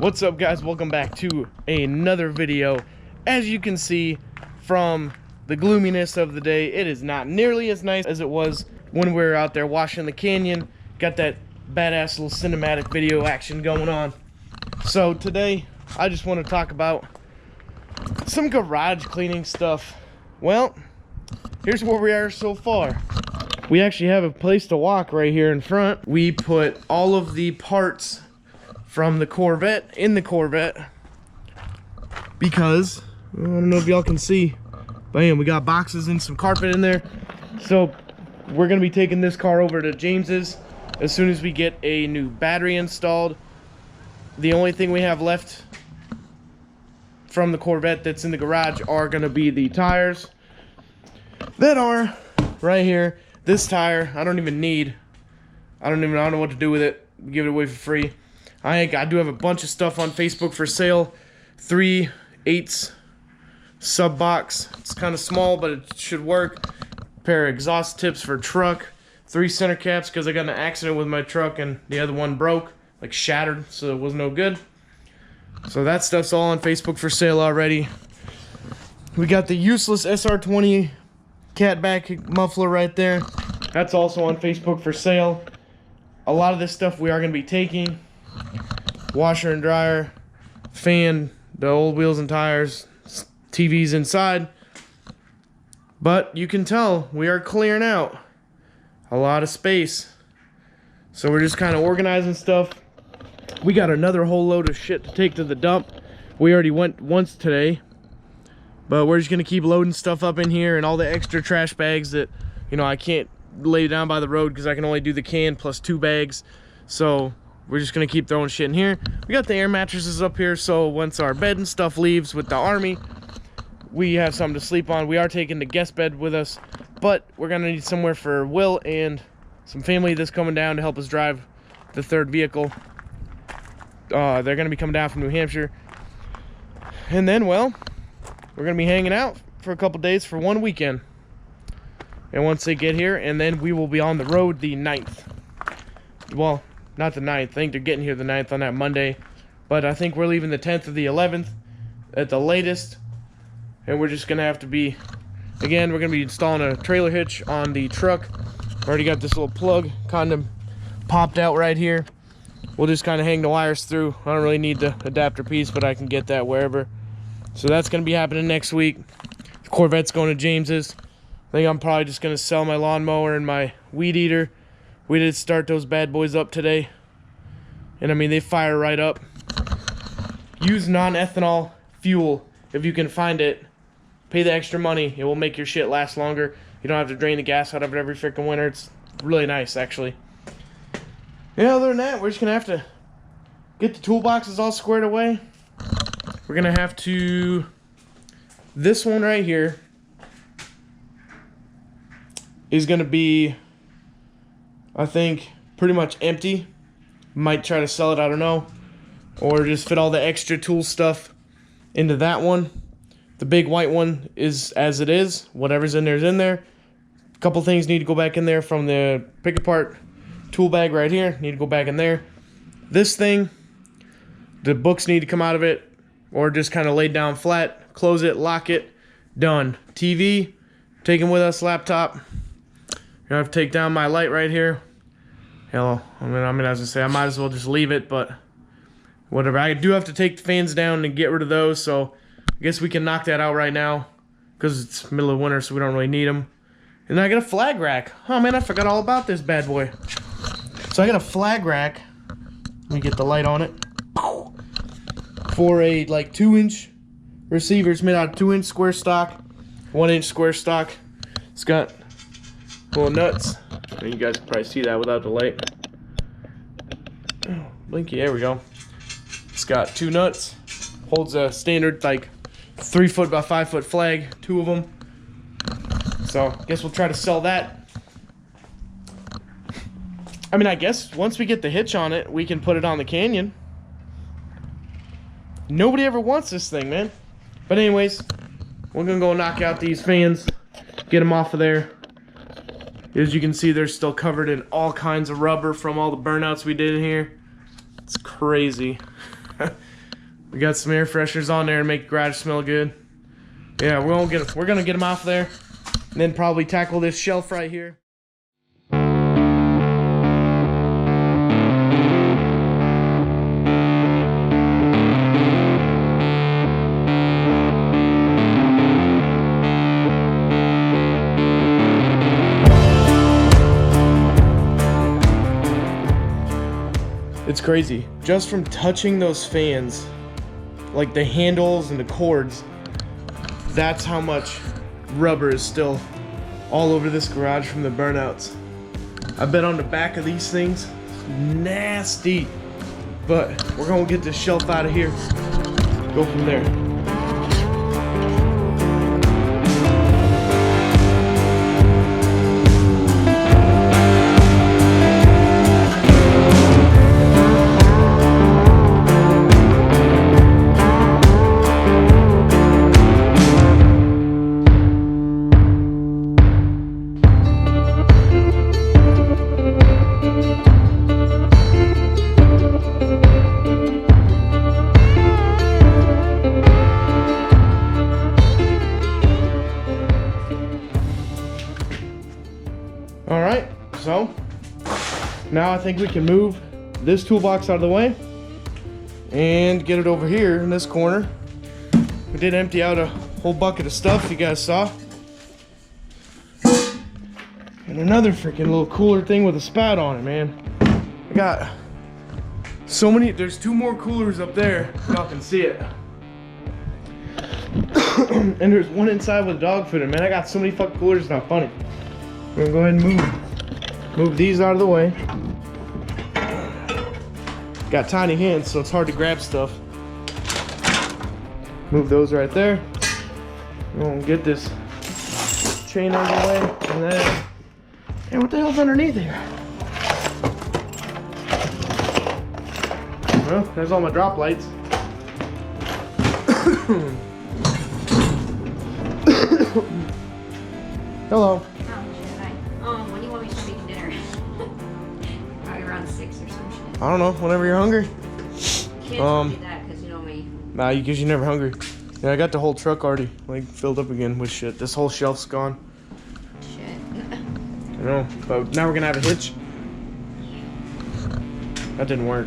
What's up, guys? Welcome back to another video. As you can see from the gloominess of the day, it is not nearly as nice as it was when we were out there washing the canyon. Got that badass little cinematic video action going on. So today I just want to talk about some garage cleaning stuff. Well, here's where we are so far. We actually have a place to walk right here in front. We put all of the parts from the Corvette in the Corvette because I don't know if y'all can see, bam, we got boxes and some carpet in there. So we're gonna be taking this car over to James's as soon as we get a new battery installed. The only thing we have left from the Corvette that's in the garage are gonna be the tires that are right here. This tire I don't know what to do with it. Give it away for free. I do have a bunch of stuff on Facebook for sale. 3/8 sub box. It's kind of small, but it should work. A pair of exhaust tips for truck. 3 center caps because I got in an accident with my truck and the other one broke, like shattered, so it was no good. So that stuff's all on Facebook for sale already. We got the useless SR20 catback muffler right there. That's also on Facebook for sale. A lot of this stuff we are going to be taking. Washer and dryer, fan, the old wheels and tires, TVs inside. But you can tell we are clearing out a lot of space. So we're just kind of organizing stuff. We got another whole load of shit to take to the dump. We already went once today. But we're just going to keep loading stuff up in here and all the extra trash bags that, you know, I can't lay down by the road because I can only do the can plus 2 bags. So we're just gonna keep throwing shit in here. We got the air mattresses up here, so once our bed and stuff leaves with the army, we have something to sleep on. We are taking the guest bed with us, but we're gonna need somewhere for Will and some family that's coming down to help us drive the 3rd vehicle. They're gonna be coming down from New Hampshire. And then, well, we're gonna be hanging out for a couple days for 1 weekend. And once they get here, and then we will be on the road the 9th. Well, not the 9th. I think they're getting here the 9th on that Monday. But I think we're leaving the 10th or the 11th at the latest. And we're just going to have to be... Again, we're going to be installing a trailer hitch on the truck. Already got this little plug kind of popped out right here. We'll just kind of hang the wires through. I don't really need the adapter piece, but I can get that wherever. So that's going to be happening next week. The Corvette's going to James's. I think I'm probably just going to sell my lawnmower and my weed eater. We did start those bad boys up today. And I mean, they fire right up. Use non-ethanol fuel if you can find it. Pay the extra money. It will make your shit last longer. You don't have to drain the gas out of it every freaking winter. It's really nice, actually. Yeah, other than that, we're just going to have to get the toolboxes all squared away. We're going to have to... This one right here is going to be, I think, pretty much empty. Might try to sell it, I don't know. Or just fit all the extra tool stuff into that one. The big white one is as it is. Whatever's in there is in there. A couple things need to go back in there from the pick apart tool bag right here. Need to go back in there. This thing, the books need to come out of it. Or just kind of laid down flat. Close it, lock it, done. TV, taking with us, laptop. I have to take down my light right here. Hello. I mean, as I say, I might as well just leave it, but whatever. I do have to take the fans down and get rid of those, so I guess we can knock that out right now because it's middle of winter, so we don't really need them. And then I got a flag rack. Oh man, I forgot all about this bad boy. So I got a flag rack. Let me get the light on it. For a like 2-inch receiver. It's made out of 2-inch square stock, 1-inch square stock. It's got little nuts. You guys can probably see that without the light. Oh, blinky, there we go. It's got 2 nuts. Holds a standard like 3-foot by 5-foot flag, 2 of them. So I guess we'll try to sell that. I mean, I guess once we get the hitch on it, we can put it on the Canyon. Nobody ever wants this thing, man. But anyways, we're gonna go knock out these fans, get them off of there. As you can see, they're still covered in all kinds of rubber from all the burnouts we did in here. It's crazy. We got some air fresheners on there to make the garage smell good. Yeah, we're gonna get them off there, and then probably tackle this shelf right here. It's crazy. Just from touching those fans, like the handles and the cords, that's how much rubber is still all over this garage from the burnouts. I bet on the back of these things, nasty. But we're gonna get this shelf out of here, go from there. Alright, so now I think we can move this toolbox out of the way and get it over here in this corner. We did empty out a whole bucket of stuff, you guys saw. And another freaking little cooler thing with a spout on it, man. I got so many, there's 2 more coolers up there, y'all can see it. And there's one inside with dog food in it, man. I got so many fucking coolers, it's not funny. We're gonna go ahead and move these out of the way. Got tiny hands, so it's hard to grab stuff. Move those right there. We're gonna get this chain out of the way, and then, hey, what the hell's underneath here? Well, there's all my drop lights. Hello. When do you want me to start making dinner? Probably around 6 or some shit. I don't know, whenever you're hungry. Can't do that because you know me. Nah, because you're never hungry. Yeah, I got the whole truck already like filled up again with shit. This whole shelf's gone. Shit. I know, but now we're gonna have a hitch. That didn't work.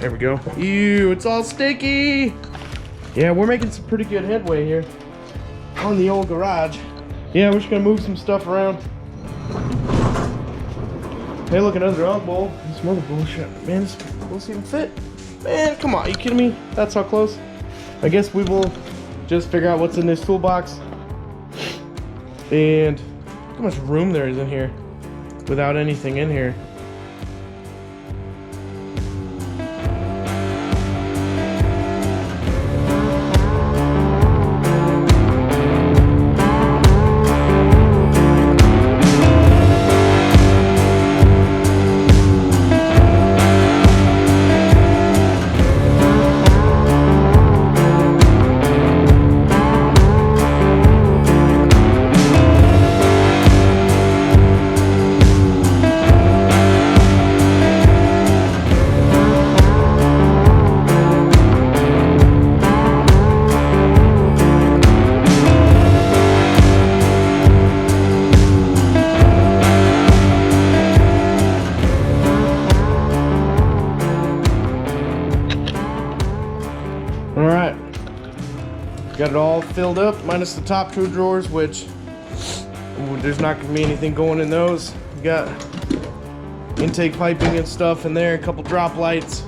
There we go. Ew, it's all sticky. Yeah, we're making some pretty good headway here on the old garage. Yeah, we're just gonna move some stuff around. Hey, look, another dog bowl and some other bullshit. Man, this won't even fit. Man, come on, are you kidding me? That's how close. I guess we will just figure out what's in this toolbox and look how much room there is in here without anything in here. Alright, got it all filled up, minus the top 2 drawers, which there's not going to be anything going in those. We got intake piping and stuff in there, a couple drop lights,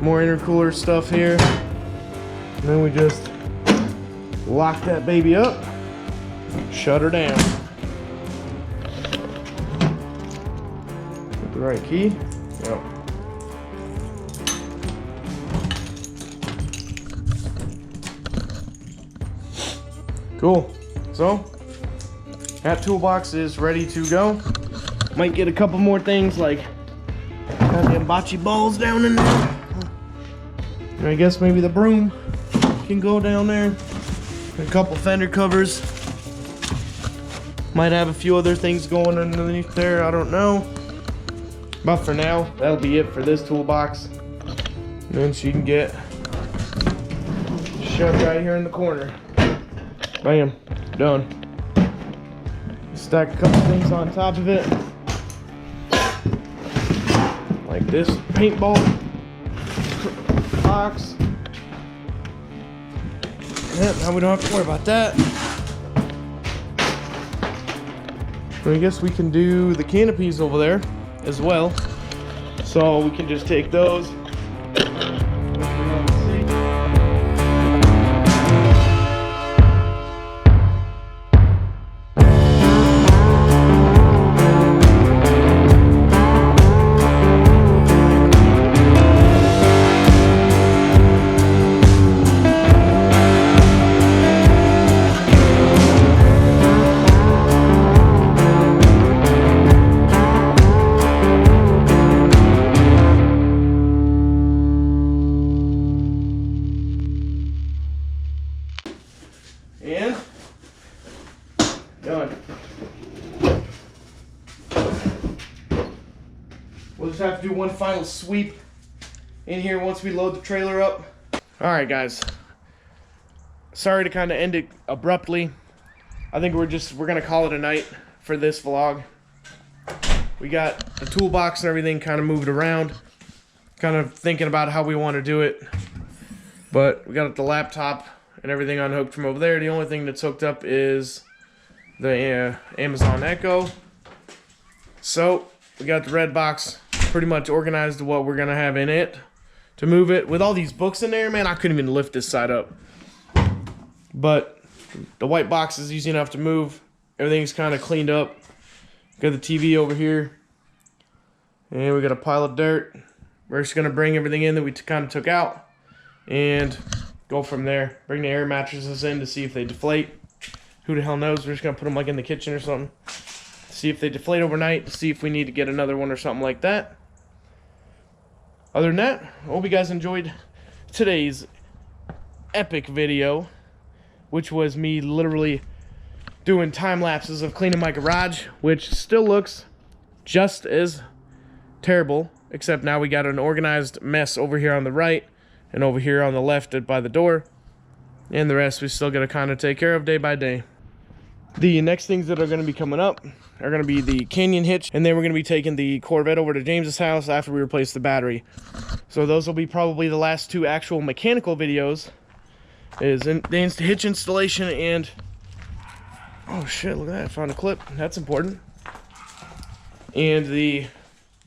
more intercooler stuff here. And then we just lock that baby up, shut her down. With the right key. Yep. Cool. So that toolbox is ready to go. Might get a couple more things like goddamn bocce balls down in there. And I guess maybe the broom can go down there. A couple fender covers. Might have a few other things going underneath there, I don't know. But for now, that'll be it for this toolbox. And then she can get shoved right here in the corner. Bam, done. Stack a couple things on top of it. Like this paintball box. Yep, now we don't have to worry about that. I guess we can do the canopies over there as well. So we can just take those. And done. We'll just have to do one final sweep in here once we load the trailer up. Alright guys, sorry to kind of end it abruptly. I think we're gonna call it a night for this vlog. We got the toolbox and everything kind of moved around, kind of thinking about how we want to do it, but we got the laptop and everything unhooked from over there. The only thing that's hooked up is the Amazon Echo. So we got the red box pretty much organized to what we're gonna have in it to move it. With all these books in there, man, I couldn't even lift this side up. But the white box is easy enough to move. Everything's kind of cleaned up. Got the TV over here, and we got a pile of dirt. We're just gonna bring everything in that we kind of took out and go from there. Bring the air mattresses in to see if they deflate. Who the hell knows? We're just gonna put them like in the kitchen or something. See if they deflate overnight. See if we need to get another one or something like that. Other than that, I hope you guys enjoyed today's epic video, which was me literally doing time lapses of cleaning my garage, which still looks just as terrible, except now we got an organized mess over here on the right and over here on the left by the door, and the rest we still got to kind of take care of day by day. The next things that are going to be coming up are going to be the Canyon hitch, and then we're going to be taking the Corvette over to James's house after we replace the battery. So those will be probably the last two actual mechanical videos, is the hitch installation and, oh shit, look at that, I found a clip, that's important, and the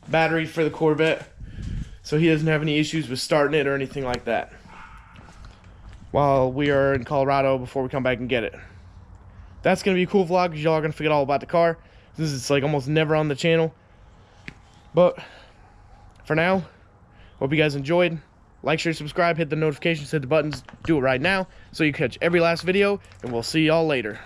battery for the Corvette, so he doesn't have any issues with starting it or anything like that while we are in Colorado before we come back and get it. That's going to be a cool vlog because y'all are going to forget all about the car. This is like almost never on the channel. But for now, hope you guys enjoyed. Like, share, subscribe, hit the notifications, hit the buttons. Do it right now so you catch every last video, and we'll see y'all later.